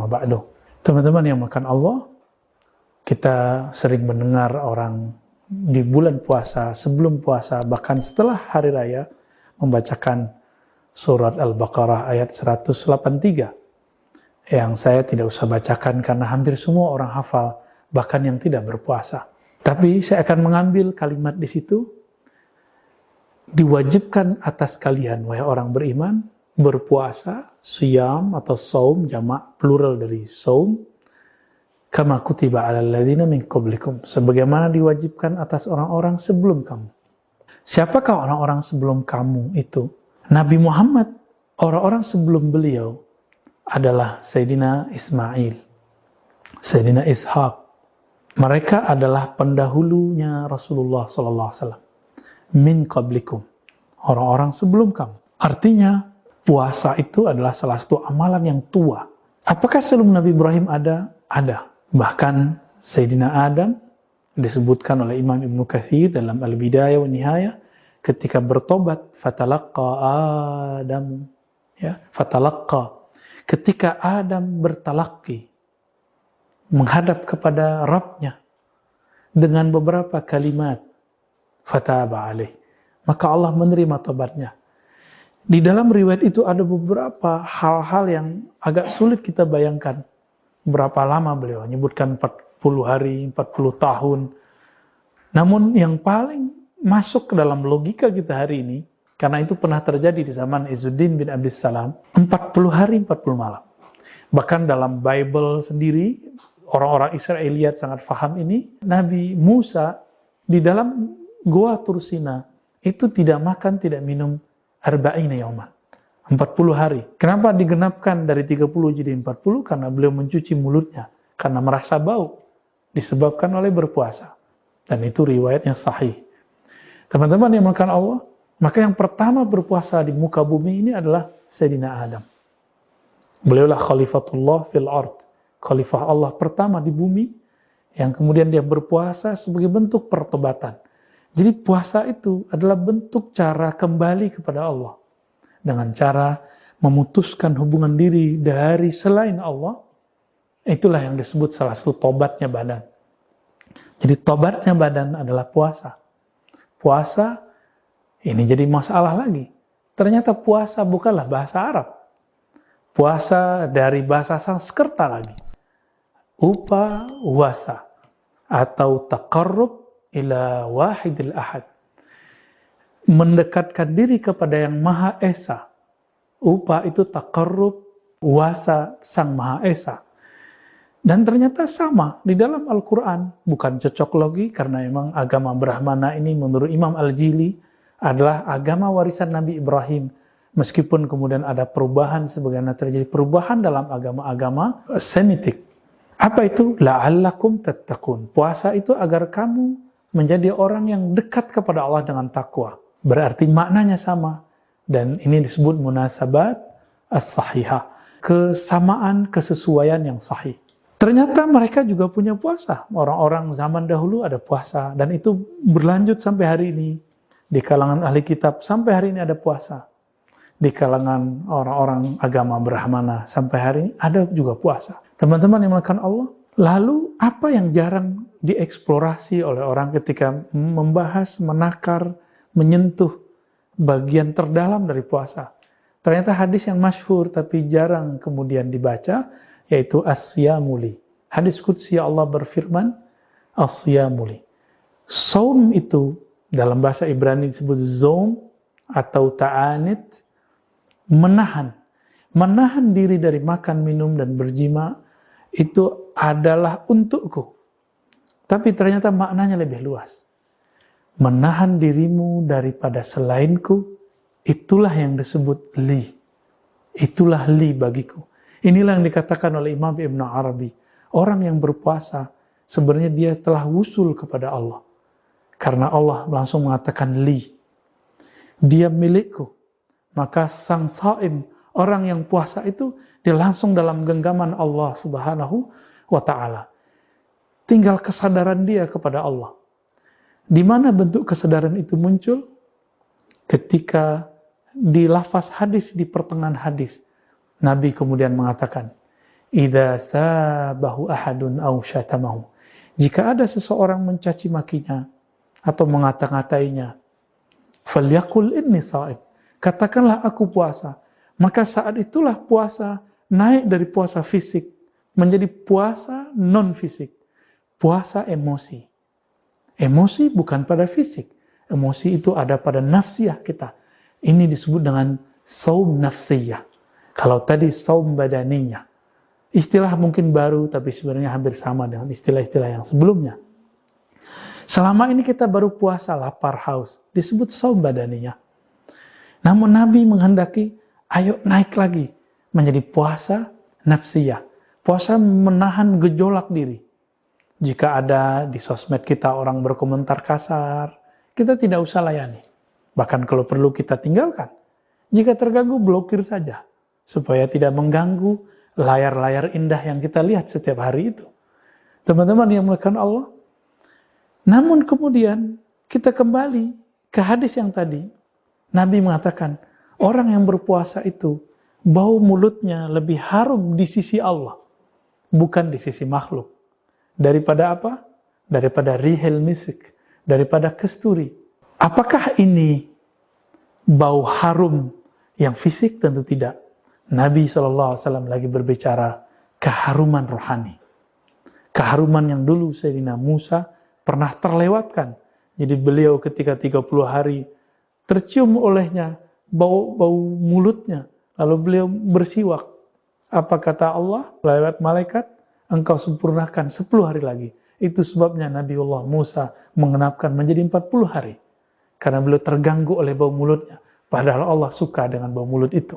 amma ba'du. Teman-teman yang makan Allah, kita sering mendengar orang di bulan puasa, sebelum puasa, bahkan setelah hari raya, membacakan surat Al-Baqarah ayat 183. Yang saya tidak usah bacakan karena hampir semua orang hafal, bahkan yang tidak berpuasa. Tapi saya akan mengambil kalimat di situ, diwajibkan atas kalian, wahai orang beriman, berpuasa, siyam atau saum, jamak plural dari saum, kama kutiba alal ladzina min qablikum, sebagaimana diwajibkan atas orang-orang sebelum kamu. Siapakah orang-orang sebelum kamu itu? Nabi Muhammad, orang-orang sebelum beliau adalah Sayyidina Ismail, Sayyidina Ishaq. Mereka adalah pendahulunya Rasulullah SAW. Min qablikum, orang-orang sebelum kamu. Artinya, puasa itu adalah salah satu amalan yang tua. Apakah sebelum Nabi Ibrahim ada? Ada. Bahkan Sayyidina Adam disebutkan oleh Imam Ibnu Katsir dalam Al-Bidayah wa Nihayah ketika bertobat, fatalaqqa Adam, ya, fatalaqqa. Ketika Adam bertalaqi, menghadap kepada Rabb-Nya dengan beberapa kalimat, fataba alaih, maka Allah menerima tobatnya. Di dalam riwayat itu ada beberapa hal-hal yang agak sulit kita bayangkan. Berapa lama beliau menyebutkan 40 hari, 40 tahun. Namun yang paling masuk ke dalam logika kita hari ini, karena itu pernah terjadi di zaman Izzuddin bin Abdissalam, 40 hari, 40 malam. Bahkan dalam Bible sendiri, orang-orang Israeliat sangat paham ini, Nabi Musa di dalam Goa Tursina itu tidak makan, tidak minum arba'ina yauman, 40 hari. Kenapa digenapkan dari 30 jadi 40? Karena beliau mencuci mulutnya, karena merasa bau, disebabkan oleh berpuasa. Dan itu riwayatnya sahih. Teman-teman yang makan Allah, maka yang pertama berpuasa di muka bumi ini adalah Sayyidina Adam. Beliaulah khalifatullah fil ard, khalifah Allah pertama di bumi, yang kemudian dia berpuasa sebagai bentuk pertobatan. Jadi puasa itu adalah bentuk cara kembali kepada Allah. Dengan cara memutuskan hubungan diri dari selain Allah, itulah yang disebut salah satu tobatnya badan. Jadi tobatnya badan adalah puasa. Puasa, ini jadi masalah lagi. Ternyata puasa bukanlah bahasa Arab. Puasa dari bahasa Sanskerta lagi. Upa wasa, atau taqarrub ila wahidil ahad, mendekatkan diri kepada yang Maha Esa. Upa itu taqarrub, wasa sang Maha Esa. Dan ternyata sama di dalam Al-Quran, bukan cocok logi, karena memang agama Brahmana ini menurut Imam Al-Jili adalah agama warisan Nabi Ibrahim. Meskipun kemudian ada perubahan, sebagaimana terjadi perubahan dalam agama-agama Semitik. Apa itu? La'allakum tattaqun. Puasa itu agar kamu menjadi orang yang dekat kepada Allah dengan takwa. Berarti maknanya sama. Dan ini disebut munasabat as-sahihah. Kesamaan, kesesuaian yang sahih. Ternyata mereka juga punya puasa. Orang-orang zaman dahulu ada puasa. Dan itu berlanjut sampai hari ini. Di kalangan ahli kitab sampai hari ini ada puasa. Di kalangan orang-orang agama Brahmana sampai hari ini ada juga puasa. Teman-teman yang melakukan Allah, lalu apa yang jarang dieksplorasi oleh orang ketika membahas, menakar, menyentuh bagian terdalam dari puasa? Ternyata hadis yang masyhur tapi jarang kemudian dibaca, yaitu as-siyamuli. Hadis qudsi Allah berfirman, as-siyamuli. Saum itu dalam bahasa Ibrani disebut zoom atau ta'anit, menahan diri dari makan, minum, dan berjima, itu adalah untukku. Tapi ternyata maknanya lebih luas. Menahan dirimu daripada selainku, itulah yang disebut li. Itulah li bagiku. Inilah yang dikatakan oleh Imam Ibn Arabi. Orang yang berpuasa, sebenarnya dia telah wusul kepada Allah. Karena Allah langsung mengatakan li. Dia milikku. Maka sang saim, orang yang puasa itu, dia langsung dalam genggaman Allah Subhanahu wa Ta'ala. Tinggal kesadaran dia kepada Allah. Di mana bentuk kesadaran itu muncul? Ketika di lafaz hadis, di pertengahan hadis, Nabi kemudian mengatakan, idza sabahu ahadun aw syatamahu. Jika ada seseorang mencaci makinya atau mengata-ngatainya, falyaqul inni shaim. Katakanlah aku puasa. Maka saat itulah puasa naik dari puasa fisik menjadi puasa non fisik. Puasa emosi. Emosi bukan pada fisik. Emosi itu ada pada nafsiyah kita. Ini disebut dengan saum nafsiyah. Kalau tadi saum badaniyah. Istilah mungkin baru, tapi sebenarnya hampir sama dengan istilah-istilah yang sebelumnya. Selama ini kita baru puasa lapar haus, disebut saum badaniyah. Namun Nabi menghendaki, ayo naik lagi menjadi puasa nafsiyah. Puasa menahan gejolak diri. Jika ada di sosmed kita orang berkomentar kasar, kita tidak usah layani. Bahkan kalau perlu kita tinggalkan. Jika terganggu, blokir saja. Supaya tidak mengganggu layar-layar indah yang kita lihat setiap hari itu. Teman-teman yang melakukan Allah. Namun kemudian kita kembali ke hadis yang tadi. Nabi mengatakan, orang yang berpuasa itu bau mulutnya lebih harum di sisi Allah. Bukan di sisi makhluk. Daripada apa? Daripada rihil misik. Daripada kesturi. Apakah ini bau harum yang fisik? Tentu tidak. Nabi SAW lagi berbicara keharuman rohani. Keharuman yang dulu Sayyidina Musa pernah terlewatkan. Jadi beliau ketika 30 hari tercium olehnya bau mulutnya. Lalu beliau bersiwak. Apa kata Allah lewat malaikat? Engkau sempurnakan 10 hari lagi. Itu sebabnya Nabiullah Musa mengenapkan menjadi 40 hari. Karena beliau terganggu oleh bau mulutnya. Padahal Allah suka dengan bau mulut itu.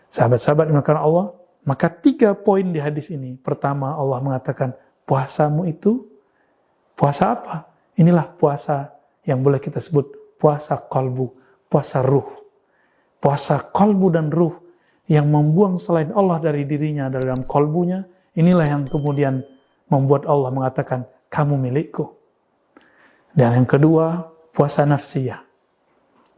Sahabat-sahabat dimakan Allah, maka 3 poin di hadis ini. Pertama, Allah mengatakan, puasamu itu, puasa apa? Inilah puasa yang boleh kita sebut puasa qalbu, puasa ruh. Puasa qalbu dan ruh yang membuang selain Allah dari dirinya, dalam qalbunya, inilah yang kemudian membuat Allah mengatakan, kamu milikku. Dan yang kedua, puasa nafsiyah.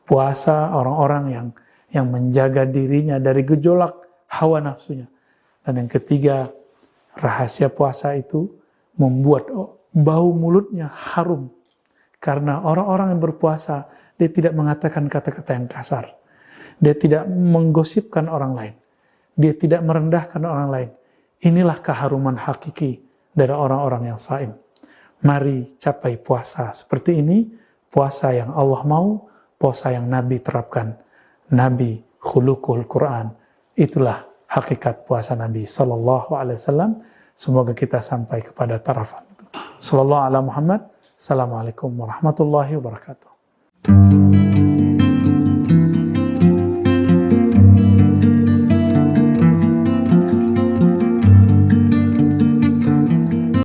Puasa orang-orang yang menjaga dirinya dari gejolak hawa nafsunya. Dan yang ketiga, rahasia puasa itu membuat bau mulutnya harum. Karena orang-orang yang berpuasa, dia tidak mengatakan kata-kata yang kasar. Dia tidak menggosipkan orang lain. Dia tidak merendahkan orang lain. Inilah keharuman hakiki dari orang-orang yang shaim. Mari capai puasa seperti ini, puasa yang Allah mau, puasa yang Nabi terapkan. Nabi khuluqul Quran. Itulah hakikat puasa Nabi sallallahu alaihi wasallam. Semoga kita sampai kepada taraf itu. Sallallahu ala Muhammad. Assalamualaikum warahmatullahi wabarakatuh.